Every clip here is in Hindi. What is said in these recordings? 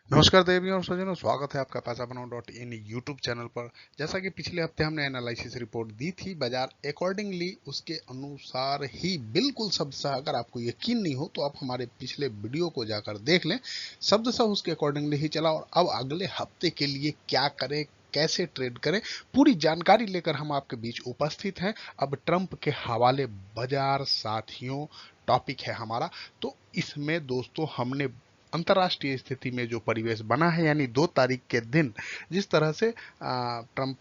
नमस्कार देवियों और सज्जनों, स्वागत है आपका पैसा बनाओ डॉट इन यूट्यूब चैनल पर। जैसा कि पिछले हफ्ते हमने एनालिसिस रिपोर्ट दी थी बाजार अकॉर्डिंगली उसके अनुसार ही बिल्कुल शब्दशः, अगर आपको यकीन नहीं हो तो आप हमारे पिछले वीडियो को जाकर देख लें। शब्दशः उसके अकॉर्डिंगली ही चला और अब अगले हफ्ते के लिए क्या करें, कैसे ट्रेड करें, पूरी जानकारी लेकर हम आपके बीच उपस्थित हैं। अब ट्रंप के हवाले बाजार साथियों टॉपिक है हमारा। तो इसमें दोस्तों हमने अंतर्राष्ट्रीय स्थिति में जो परिवेश बना है, यानी 2 तारीख के दिन जिस तरह से ट्रंप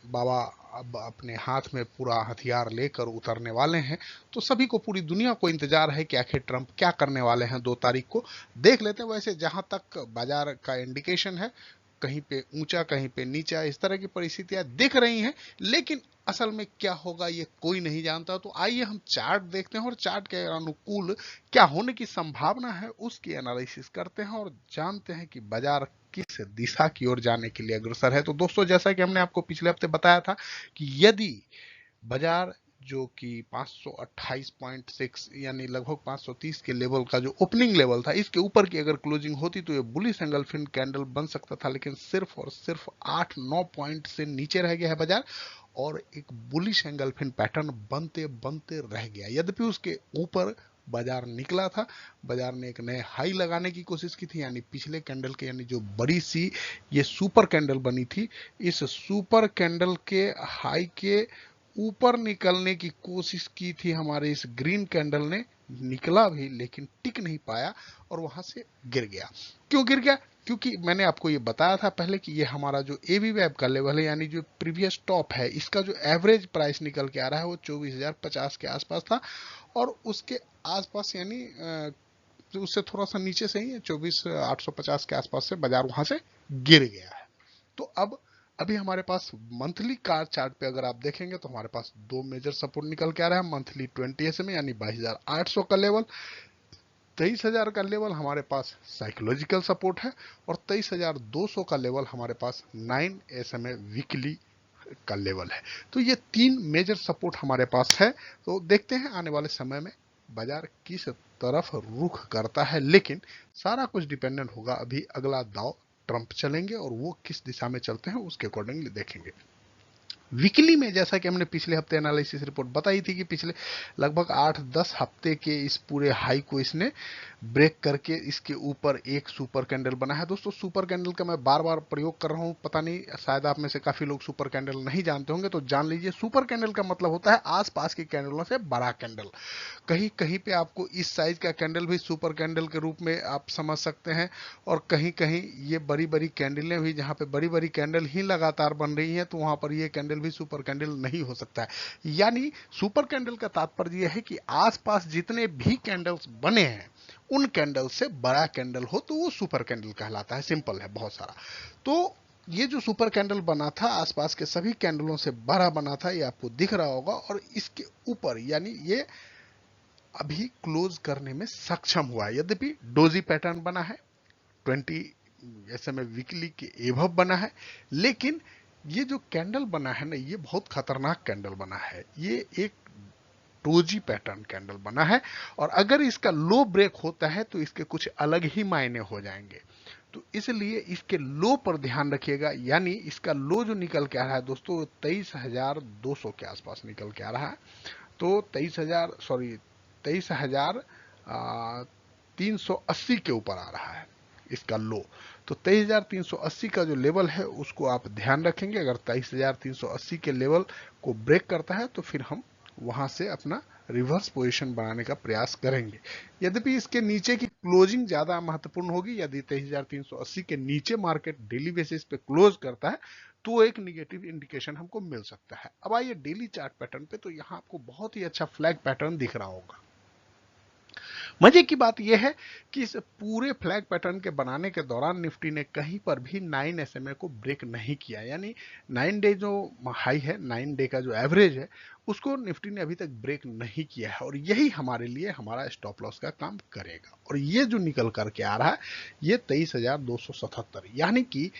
बाबा अब अपने हाथ में पूरा हथियार लेकर उतरने वाले हैं, तो सभी को, पूरी दुनिया को इंतजार है कि आखिर ट्रंप क्या करने वाले हैं। 2 तारीख को देख लेते हैं। वैसे जहां तक बाजार का इंडिकेशन है, कहीं पे ऊंचा कहीं पे नीचा, इस तरह की परिस्थितियां दिख रही हैं, लेकिन असल में क्या होगा ये कोई नहीं जानता। तो आइए हम चार्ट देखते हैं और चार्ट के अनुकूल क्या होने की संभावना है उसकी एनालिसिस करते हैं और जानते हैं कि बाजार किस दिशा की ओर जाने के लिए अग्रसर है। तो दोस्तों, जैसा कि हमने आपको पिछले हफ्ते बताया था कि यदि बाजार जो कि 528.6 यानी लगभग 530 के लेवल का जो ओपनिंग लेवल था, इसके ऊपर की अगर क्लोजिंग होती तो ये बुलिश एंगल्फिन कैंडल बन सकता था, लेकिन सिर्फ और सिर्फ 8-9 पॉइंट से नीचे रह गया है बाजार और एक बुलिश एंगल्फिन पैटर्न बनते बनते रह गया। यद्यपि उसके ऊपर बाजार निकला था, बाजार ने एक नए हाई लगाने की कोशिश की थी, यानी पिछले कैंडल के, यानी जो बड़ी सी ये सुपर कैंडल बनी थी, इस सुपर कैंडल के हाई के ऊपर निकलने की कोशिश की थी हमारे इस ग्रीन कैंडल ने। निकला भी लेकिन टिक नहीं पाया और वहां से गिर गया। क्यों गिर गया? क्योंकि मैंने आपको ये बताया था पहले कि ये हमारा जो एबी वेब का लेवल है, यानी जो प्रीवियस टॉप है, इसका जो एवरेज प्राइस निकल के आ रहा है वो 24,050 के आसपास था और उसके आसपास, यानी उससे थोड़ा सा नीचे से ही 24,850 के आसपास से बाजार वहां से गिर गया है। तो अब अभी हमारे पास मंथली कार चार्ट पे अगर आप देखेंगे तो हमारे पास 2 मेजर सपोर्ट निकल के आ रहा है। मंथली 20 SMA यानी 22,800 का लेवल, 23,000 का लेवल हमारे पास साइकोलॉजिकल सपोर्ट है और 23,200 का लेवल हमारे पास 9 SMA वीकली का लेवल है। तो ये 3 मेजर सपोर्ट हमारे पास है। तो देखते हैं आने वाले समय में बाजार किस तरफ रुख करता है, लेकिन सारा कुछ डिपेंडेंट होगा। अभी अगला दाव ट्रंप चलेंगे और वो किस दिशा में चलते हैं उसके अकॉर्डिंगली देखेंगे। वीकली में जैसा कि हमने पिछले हफ्ते एनालिसिस रिपोर्ट बताई थी कि पिछले लगभग 8-10 हफ्ते के इस पूरे हाई को इसने ब्रेक करके इसके ऊपर एक सुपर कैंडल बना है। दोस्तों, सुपर कैंडल का मैं बार बार प्रयोग कर रहा हूं, पता नहीं शायद आप में से काफी लोग सुपर कैंडल नहीं जानते होंगे, तो जान लीजिए। सुपर कैंडल का मतलब होता है आसपास की कैंडलों से बड़ा कैंडल। कहीं कहीं पे आपको इस साइज का कैंडल भी सुपर कैंडल के रूप में आप समझ सकते हैं और कहीं कहीं ये बड़ी बड़ी कैंडलें भी, जहां पे बड़ी बड़ी कैंडल ही लगातार बन रही हैं, तो वहां पर ये कैंडल भी सुपर कैंडल नहीं हो सकता है। यानी सुपर कैंडल का तात्पर्य यह है कि आसपास जितने भी कैंडल्स बने हैं उन कैंडल से बड़ा कैंडल हो तो वो सुपर कैंडल कहलाता है। सिंपल है, बहुत सारा। तो ये जो सुपर कैंडल बना था आसपास के सभी कैंडलों से बड़ा बना था, ये आपको दिख रहा होगा, और इसके ऊपर यानी ये अभी क्लोज करने में सक्षम हुआ है। यद्यपि डोजी पैटर्न बना है, 20 SMA वीकली के एभव बना है, लेकिन ये जो कैंडल बना है ना, ये बहुत खतरनाक कैंडल बना है। ये एक डोजी पैटर्न कैंडल बना है और अगर इसका लो ब्रेक होता है तो इसके कुछ अलग ही मायने हो जाएंगे। तो इसलिए इसके लो पर ध्यान रखिएगा। यानी इसका लो जो निकल के आ रहा है दोस्तों, 23,200 के आसपास निकल के आ रहा है। तो 23,000, सॉरी, 23,380 के ऊपर आ रहा है इसका लो। तो 23,380 का जो लेवल है उसको आप ध्यान रखेंगे। अगर 23,380 के लेवल को ब्रेक करता है तो फिर हम वहां से अपना रिवर्स पोजीशन बनाने का प्रयास करेंगे। यद्यपि इसके नीचे की क्लोजिंग ज्यादा महत्वपूर्ण होगी। यदि 23,380 के नीचे मार्केट डेली बेसिस पे क्लोज करता है तो एक निगेटिव इंडिकेशन हमको मिल सकता है। अब आइए डेली चार्ट पैटर्न पे, तो यहाँ आपको बहुत ही अच्छा फ्लैग पैटर्न दिख रहा होगा। मजे की बात यह है कि इस पूरे फ्लैग पैटर्न के बनाने के दौरान निफ्टी ने कहीं पर भी 9 SMA को ब्रेक नहीं किया। यानी 9 डे जो हाई है, 9 डे का जो एवरेज है, उसको निफ्टी ने अभी तक ब्रेक नहीं किया है और यही हमारे लिए हमारा स्टॉप लॉस का काम करेगा। और ये जो निकल करके आ रहा है ये 23,277, यानी कि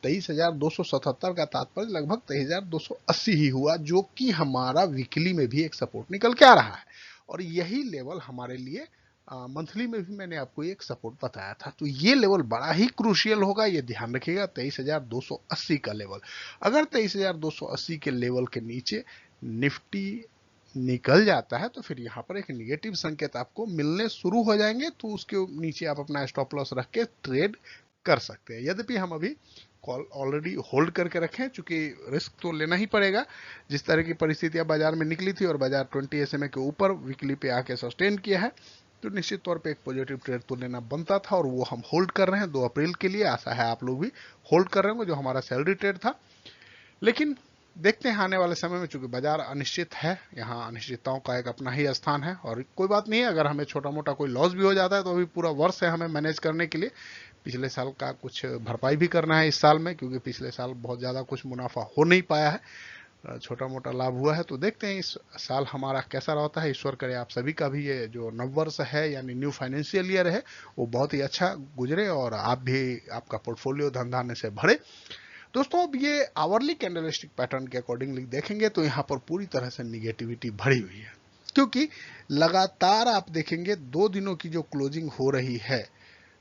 23,277 का तात्पर्य लगभग 23,280 ही हुआ, जो कि हमारा वीकली में भी एक सपोर्ट निकल के आ रहा है और यही लेवल हमारे लिए मंथली में भी मैंने आपको एक सपोर्ट बताया था। तो ये लेवल बड़ा ही क्रूशियल होगा, ये ध्यान रखिएगा, 23,280 का लेवल। अगर 23,280 के लेवल के नीचे निफ्टी निकल जाता है तो फिर यहाँ पर एक निगेटिव संकेत आपको मिलने शुरू हो जाएंगे, तो उसके नीचे आप अपना स्टॉप लॉस रख के ट्रेड कर सकते हैं। यद्यपि हम अभी कॉल ऑलरेडी होल्ड करके रखें, चूंकि रिस्क तो लेना ही पड़ेगा। जिस तरह की परिस्थितियां बाजार में निकली थी और बाजार 20 SMA के ऊपर वीकली पे आके सस्टेन किया है, तो निश्चित तौर पे एक पॉजिटिव ट्रेड तो लेना बनता था, और वो हम होल्ड कर रहे हैं 2 अप्रैल के लिए। आशा है आप लोग भी होल्ड कर रहे होंगे, जो हमारा सैलरी ट्रेड था। लेकिन देखते हैं आने वाले समय में, चूंकि बाजार अनिश्चित है, यहाँ अनिश्चितताओं का एक अपना ही स्थान है, और कोई बात नहीं है अगर हमें छोटा मोटा कोई लॉस भी हो जाता है तो अभी पूरा वर्ष है हमें मैनेज करने के लिए। पिछले साल का कुछ भरपाई भी करना है इस साल में, क्योंकि पिछले साल बहुत ज़्यादा कुछ मुनाफा हो नहीं पाया है, छोटा मोटा लाभ हुआ है। तो देखते हैं इस साल हमारा कैसा रहता है। ईश्वर करे आप सभी का भी ये जो नववर्ष है यानी न्यू फाइनेंशियल ईयर है वो बहुत ही अच्छा गुजरे, और आप भी, आपका पोर्टफोलियो धन धान्य से भरे। दोस्तों अब ये आवरली कैंडलस्टिक पैटर्न के अकॉर्डिंगली देखेंगे तो यहाँ पर पूरी तरह से निगेटिविटी भरी हुई है, क्योंकि लगातार आप देखेंगे 2 दिनों की जो क्लोजिंग हो रही है,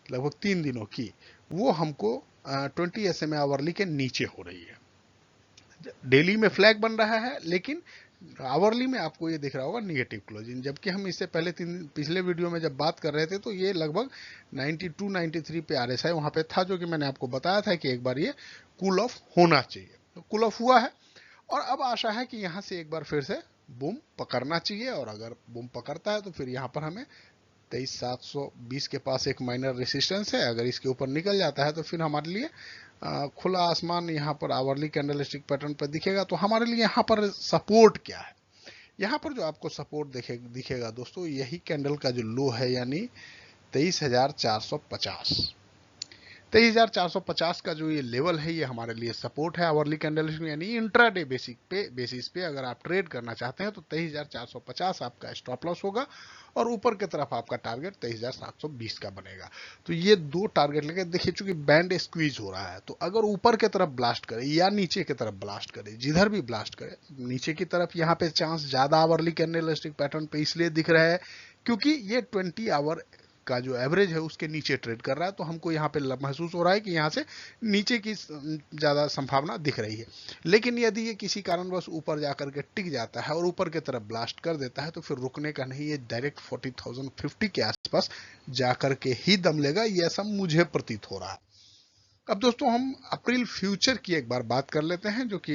लगभग 3 दिनों की, वो हमको 20 SMA आवरली के नीचे हो रही है। डेली में फ्लैग बन रहा है, लेकिन आवरली में आपको ये दिख रहा होगा निगेटिव क्लोजिंग, जबकि हम इससे पहले पिछले वीडियो में जब बात कर रहे थे तो ये लगभग 92 93 पे RSI वहां पे था, जो कि मैंने आपको बताया था कि एक बार ये कूल ऑफ होना चाहिए। तो कूल ऑफ हुआ है, और अब आशा है कि यहाँ से एक बार फिर से बूम पकड़ना चाहिए, और अगर बूम पकड़ता है तो फिर यहाँ पर हमें 23,720 के पास एक माइनर रेसिस्टेंस है। अगर इसके ऊपर निकल जाता है तो फिर हमारे लिए खुला आसमान यहाँ पर आवरली कैंडलस्टिक पैटर्न पर दिखेगा। तो हमारे लिए यहाँ पर सपोर्ट क्या है, यहाँ पर जो आपको सपोर्ट दिखेगा दोस्तों, यही कैंडल का जो लो है, यानी 23,450। 23,450 का जो ये लेवल है, ये हमारे लिए सपोर्ट है आवरली कैंडल में, यानी इंट्राडे बेसिस पे अगर आप ट्रेड करना चाहते हैं तो 23,450 आपका स्टॉप लॉस होगा, और ऊपर की तरफ आपका टारगेट 23,720 का बनेगा। तो ये 2 टारगेट लेके देखिए, चूंकि बैंड स्क्वीज हो रहा है, तो अगर ऊपर की तरफ ब्लास्ट करे या नीचे की तरफ ब्लास्ट करे, जिधर भी ब्लास्ट करे, नीचे की तरफ यहाँ पे चांस ज्यादा आवरली कैंडलस्टिक पैटर्न पे इसलिए दिख रहा है क्योंकि ये 20 आवर का जो एवरेज है उसके नीचे ट्रेड कर रहा है। तो हमको यहाँ पे महसूस हो रहा है कि यहाँ से नीचे की ज्यादा संभावना दिख रही है। लेकिन यदि ये किसी कारणवश ऊपर जाकर के टिक जाता है और ऊपर की तरफ ब्लास्ट कर देता है, तो फिर रुकने का नहीं, ये डायरेक्ट 40,050 के आसपास जाकर के ही दम लेगा, ये ऐसा मुझे प्रतीत हो रहा है। अब दोस्तों हम अप्रैल फ्यूचर की एक बार बात कर लेते हैं, जो कि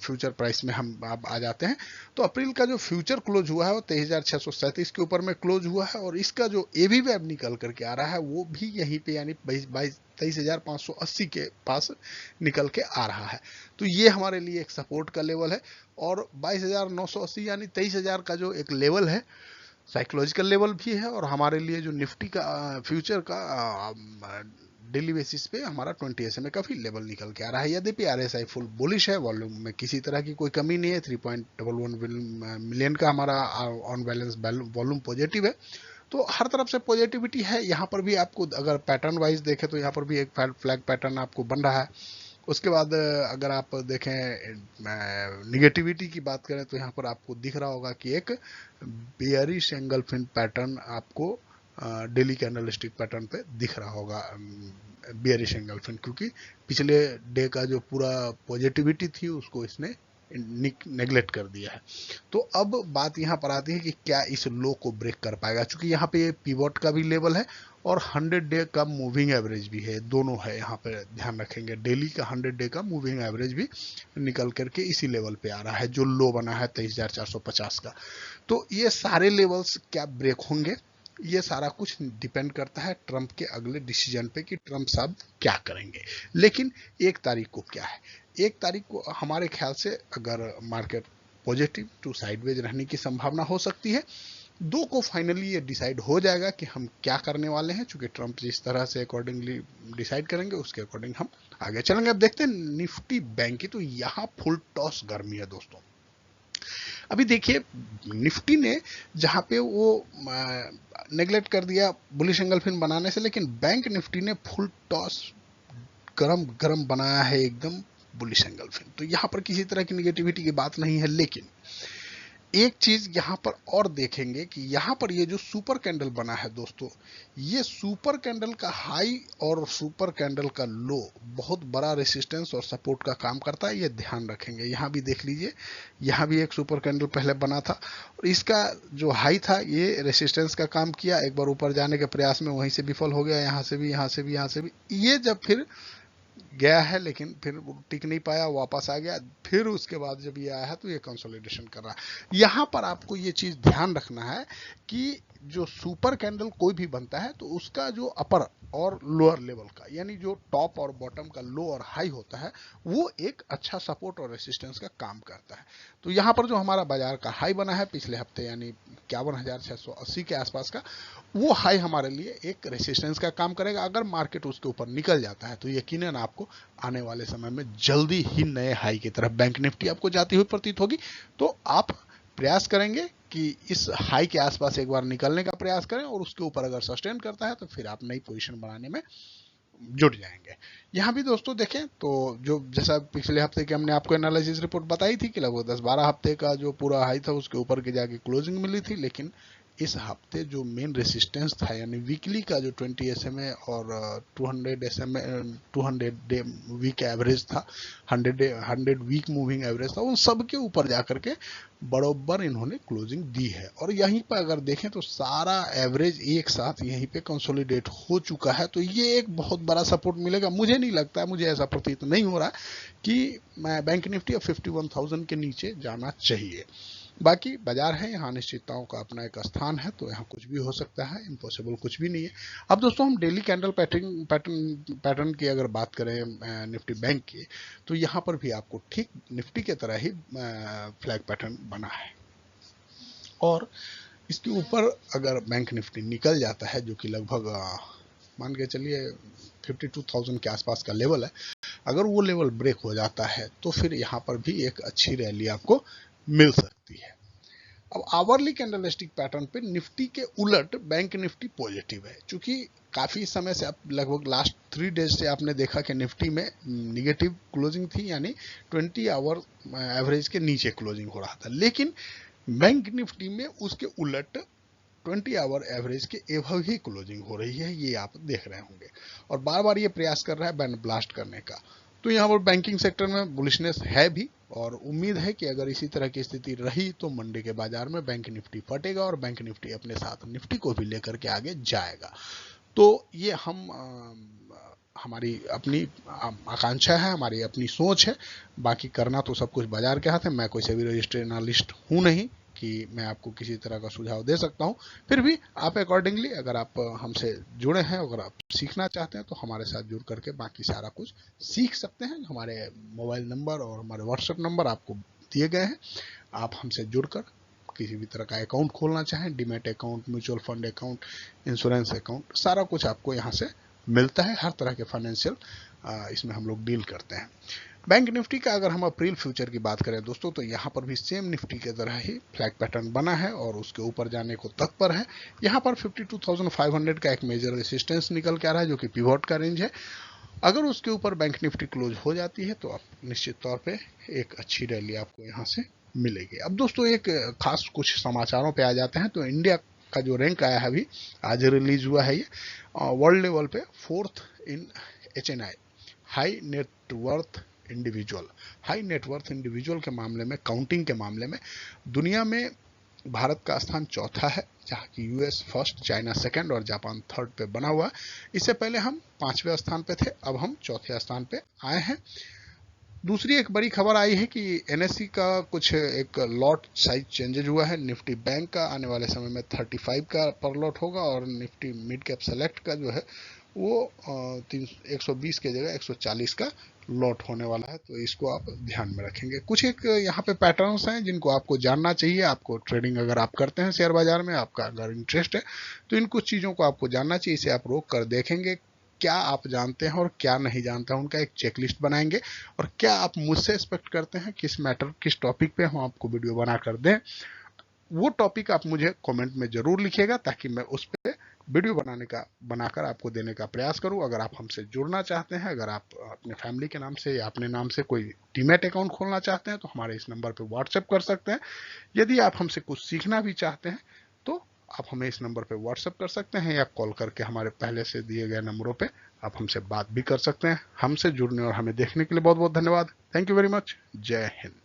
फ्यूचर प्राइस में हम अब आ जाते हैं। तो अप्रैल का जो फ्यूचर क्लोज हुआ है वो 23,637 के ऊपर में क्लोज हुआ है, और इसका जो एवी वेब निकल करके आ रहा है वो भी यहीं पे, यानी 23,580 के पास निकल के आ रहा है। तो ये हमारे लिए एक सपोर्ट का लेवल है, और 22,980 यानी 23,000 का जो एक लेवल है, साइकोलॉजिकल लेवल भी है। और हमारे लिए जो निफ्टी का फ्यूचर का डेली बेसिस पे हमारा 20 SMA का भी लेवल निकल के आ रहा है। यद्यपि RSI फुल बुलिश है, वॉल्यूम में किसी तरह की कोई कमी नहीं है, 3.11 मिलियन का हमारा ऑन बैलेंस वॉल्यूम पॉजिटिव है। तो हर तरफ से पॉजिटिविटी है। यहाँ पर भी आपको अगर पैटर्न वाइज देखें तो यहाँ पर भी एक फ्लैग पैटर्न आपको बन रहा है। उसके बाद अगर आप देखें निगेटिविटी की बात करें तो यहाँ पर आपको दिख रहा होगा कि एक बेयरिश एंगलफिन पैटर्न आपको डेली कैंडलस्टिक पैटर्न पे दिख रहा होगा, बेयरिश एंगलफिन, क्योंकि पिछले डे का जो पूरा पॉजिटिविटी थी उसको इसने नेग्लेक्ट कर दिया है। तो अब बात यहाँ पर आती है कि क्या इस लो को ब्रेक कर पाएगा, क्योंकि यहाँ पे पिवट का भी लेवल है और 100 डे का मूविंग एवरेज भी है, दोनों है यहाँ पे, ध्यान रखेंगे। डेली का 100 डे का मूविंग एवरेज भी निकल करके इसी लेवल पे आ रहा है जो लो बना है 23,450 का। तो ये सारे लेवल्स क्या ब्रेक होंगे, ये सारा कुछ डिपेंड करता है ट्रंप के अगले डिसीजन पे कि ट्रंप साहब क्या करेंगे। लेकिन 1 तारीख को क्या है, 1 तारीख को हमारे ख्याल से अगर मार्केट पॉजिटिव टू साइडवेज रहने की संभावना हो सकती है। 2 को फाइनली ये डिसाइड हो जाएगा कि हम क्या करने वाले हैं, चूंकि ट्रंप जिस तरह से अकॉर्डिंगली डिसाइड करेंगे उसके अकॉर्डिंग हम आगे चलेंगे। अब देखते हैं निफ्टी बैंक की, तो यहाँ फुल टॉस गर्मी है दोस्तों। अभी देखिए निफ्टी ने जहां पे वो नेग्लेक्ट कर दिया बुलिश एंगलफिन बनाने से, लेकिन बैंक निफ्टी ने फुल टॉस गरम गरम बनाया है एकदम बुलिश एंगलफिन। तो यहाँ पर किसी तरह की निगेटिविटी की बात नहीं है, लेकिन एक चीज यहां पर और देखेंगे कि यहां पर ये जो सुपर कैंडल बना है दोस्तों, ये सुपर कैंडल का हाई और सुपर कैंडल का लो बहुत बड़ा रेसिस्टेंस और सपोर्ट का काम करता है, ये ध्यान रखेंगे। यहां भी देख लीजिए, यहां भी एक सुपर कैंडल पहले बना था और इसका जो हाई था ये रेसिस्टेंस का काम किया, एक बार ऊपर जाने के प्रयास में वहीं से विफल हो गया, यहां से भी, यहां से भी, यहां से भी। ये जब फिर गया है लेकिन फिर टिक नहीं पाया, वापस आ गया, फिर उसके बाद जब ये आया है तो ये कंसोलिडेशन कर रहा है। यहां पर आपको ये चीज ध्यान रखना है कि जो सुपर कैंडल कोई भी बनता है तो उसका जो अपर और लोअर लेवल का, यानी जो टॉप और बॉटम का लो और हाई होता है, वो एक अच्छा सपोर्ट और रेसिस्टेंस का काम करता है। तो यहाँ पर जो हमारा बाजार का हाई बना है पिछले हफ्ते, यानी 51,680 के आसपास का, वो हाई हमारे लिए एक रेसिस्टेंस का काम करेगा। अगर मार्केट उसके ऊपर निकल जाता है तो यकीनन आपको आने वाले समय में जल्दी ही नए हाई की तरफ बैंक निफ्टी आपको जाती हुई प्रतीत होगी। तो आप प्रयास करेंगे कि इस हाई के आसपास एक बार निकलने का प्रयास करें और उसके ऊपर अगर सस्टेन करता है तो फिर आप नई पोजीशन बनाने में जुट जाएंगे। यहाँ भी दोस्तों देखें तो जो जैसा पिछले हफ्ते की हमने आपको एनालिसिस रिपोर्ट बताई थी कि लगभग 10-12 हफ्ते का जो पूरा हाई था उसके ऊपर के जाके क्लोजिंग मिली थी, लेकिन इस हफ्ते जो मेन रेसिस्टेंस था यानी वीकली का जो 20 SMA और 200 SMA 200 डे वीक एवरेज था, 100 वीक मूविंग एवरेज था, उन सब के ऊपर जाकर के बरोबर इन्होंने क्लोजिंग दी है। और यहीं पर अगर देखें तो सारा एवरेज एक साथ यहीं पे कंसोलिडेट हो चुका है, तो ये एक बहुत बड़ा सपोर्ट मिलेगा। मुझे नहीं लगता है, मुझे ऐसा प्रतीत नहीं हो रहा कि बैंक निफ्टी अब 51,000 के नीचे जाना चाहिए। बाकी बाजार है, यहाँ अनिश्चितताओं का अपना एक स्थान है, तो यहाँ कुछ भी हो सकता है, इम्पॉसिबल कुछ भी नहीं है। अब दोस्तों हम डेली कैंडल पैटर्न की अगर बात करें निफ्टी बैंक की, तो यहाँ पर भी आपको ठीक निफ्टी के तरह ही फ्लैग पैटर्न बना है और इसके ऊपर अगर बैंक निफ्टी निकल जाता है, जो कि लगभग मान के चलिए 52,000 के आसपास का लेवल है, अगर वो लेवल ब्रेक हो जाता है तो फिर यहाँ पर भी एक अच्छी रैली आपको मिल सकती है। अब आवरली कैंडलस्टिक पैटर्न पे निफ्टी के उलट बैंक निफ्टी पॉजिटिव है, क्योंकि काफी समय से, लगभग लास्ट 3 डेज से आपने देखा कि निफ्टी में निगेटिव क्लोजिंग थी, यानी 20 आवर एवरेज के नीचे क्लोजिंग हो रहा था, लेकिन बैंक निफ्टी में उसके उलट 20 आवर एवरेज के एवं ही क्लोजिंग हो रही है, ये आप देख रहे होंगे। और बार बार ये प्रयास कर रहा है बैंड ब्लास्ट करने का। तो यहाँ पर बैंकिंग सेक्टर में बुलिशनेस है भी, और उम्मीद है कि अगर इसी तरह की स्थिति रही तो मंडे के बाजार में बैंक निफ्टी फटेगा और बैंक निफ्टी अपने साथ निफ्टी को भी लेकर के आगे जाएगा। तो ये हमारी अपनी आकांक्षा है, हमारी अपनी सोच है। बाकी करना तो सब कुछ बाजार के हाथ है। मैं कोई सेबी रजिस्टर्ड एनालिस्ट हूं नहीं कि मैं आपको किसी तरह का सुझाव दे सकता हूं। फिर भी आप अकॉर्डिंगली अगर आप हमसे जुड़े हैं, अगर आप सीखना चाहते हैं तो हमारे साथ जुड़ करके बाकी सारा कुछ सीख सकते हैं। हमारे मोबाइल नंबर और हमारे व्हाट्सएप नंबर आपको दिए गए हैं। आप हमसे जुड़कर किसी भी तरह का अकाउंट खोलना चाहें, demat account, mutual fund account, insurance account, सारा कुछ आपको यहाँ से मिलता है। हर तरह के फाइनेंशियल इसमें हम लोग डील करते हैं। बैंक निफ्टी का अगर हम अप्रैल फ्यूचर की बात करें दोस्तों, तो यहाँ पर भी सेम निफ्टी की तरह ही फ्लैग पैटर्न बना है और उसके ऊपर जाने को तत्पर है। यहाँ पर 52,500 का एक मेजर रेसिस्टेंस निकल के आ रहा है, जो कि पिवोट का रेंज है। अगर उसके ऊपर बैंक निफ्टी क्लोज हो जाती है तो आप निश्चित तौर पे एक अच्छी रैली आपको यहाँ से मिलेगी। अब दोस्तों एक खास कुछ समाचारों पे आ जाते हैं। तो इंडिया का जो रैंक आया है, अभी आज रिलीज हुआ है, ये वर्ल्ड लेवल पे 4th इन HNI, हाई नेटवर्थ इंडिविजुअल के मामले में, काउंटिंग के मामले में दुनिया में भारत का स्थान चौथा है, जहाँ की यूएस फर्स्ट, चाइना सेकंड और जापान थर्ड पे बना हुआ है। इससे पहले हम 5वें स्थान पे थे, अब हम चौथे स्थान पे आए हैं। दूसरी एक बड़ी खबर आई है कि NSE का कुछ एक लॉट साइज चेंजेज हुआ है। निफ्टी बैंक का आने वाले समय में 35 का पर लॉट होगा और निफ्टी मिड कैप सेलेक्ट का जो है वो 120 के जगह 140 का लॉट होने वाला है। तो इसको आप ध्यान में रखेंगे। कुछ एक यहाँ पे पैटर्न्स हैं जिनको आपको जानना चाहिए। आपको ट्रेडिंग अगर आप करते हैं शेयर बाजार में, आपका अगर इंटरेस्ट है तो इन कुछ चीज़ों को आपको जानना चाहिए। इसे आप रोक कर देखेंगे, क्या आप जानते हैं और क्या नहीं जानते हैं, उनका एक चेकलिस्ट बनाएंगे। और क्या आप मुझसे एक्सपेक्ट करते हैं किस मैटर, किस टॉपिक पे हम आपको वीडियो बना कर दें, वो टॉपिक आप मुझे कमेंट में जरूर लिखिएगा ताकि मैं उस पर वीडियो बनाकर आपको देने का प्रयास करूं। अगर आप हमसे जुड़ना चाहते हैं, अगर आप अपने फैमिली के नाम से या अपने नाम से कोई डीमैट अकाउंट खोलना चाहते हैं तो हमारे इस नंबर पर व्हाट्सएप कर सकते हैं। यदि आप हमसे कुछ सीखना भी चाहते हैं तो आप हमें इस नंबर पर व्हाट्सएप कर सकते हैं या कॉल करके हमारे पहले से दिए गए नंबरों पे आप हमसे बात भी कर सकते हैं। हमसे जुड़ने और हमें देखने के लिए बहुत बहुत धन्यवाद। Thank you very much. जय हिंद।